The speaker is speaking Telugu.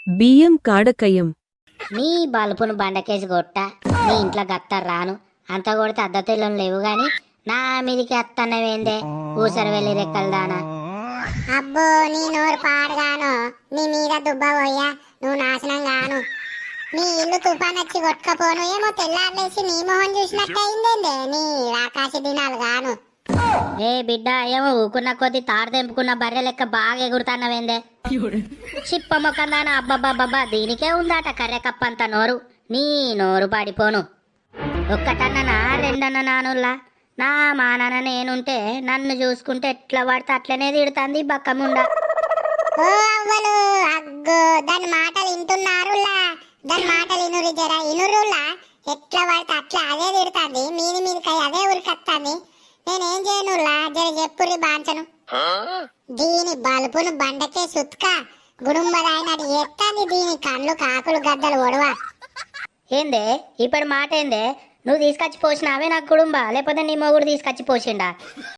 బియ్యం కాడకయం. నీ బలుపును బండకేసి కొట్ట. నీ ఇంట్లో గత్తారు రాను. అంత కొడితే అద్దతిల్లం లేవు గాని నా మీదికి అత్తన్నవేందే ఊసరు వెళ్ళి రెక్కలు దానా. అబ్బో నీ నోరు పాడుగాను, నీ మీద దుబ్బ పోయ్యా, నువ్వు నాశనం గాను. నీ ఇల్లు తుఫాన్ వచ్చి కొట్టుకపోను, ఏమో తెల్లారులేసి నీ మొహం చూసినట్టు అయిందేందే నీ ఆకాశ దినాలు గాను. ఏ బిడ్డ ఏమో ఊకున్న కొద్ది తాడు తెంపుకున్న బర్రె లెక్క బాగా ఎగురుతాన్నవేందే. చిప్ప మొక్కందానా అబ్బబ్బబ్బబ్బా, దీనికే ఉందాట కర్రె కప్పంత నోరు. నీ నోరు పడిపోను. ఒక్కటన్ననా రెండన్న నానుల్లా నా మానన నేనుంటే నన్ను చూసుకుంటే ఎట్లా పడితే అట్లనే తిడుతుంది బక్కముండ. ఓ అవ్వలు అగ్గో, దాని మాటలు వింటున్నారులా, దాని మాటలు ఇనురు జర ఇనురులా. ఎట్లా పడితే అట్లా అదే తిడుతుంది, మీది మీదికై అదే ఉరికత్తాంది. నేనేం చేయనులా, జర చెప్పుర్రి బాంచను. దీని బలుపును బండకే సుత్క గుడుంబదాయినట్టు ఎత్తాంది, దీని కళ్ళు కాకులు గద్దలు ఒడవా. ఏందే ఇప్పుడు మాట ఏందే? నువ్వు తీసుకొచ్చి పోసినావే నాకు కుడుంబా, లేకపోతే నీ మొగుడు తీసుకొచ్చి పోసిండా?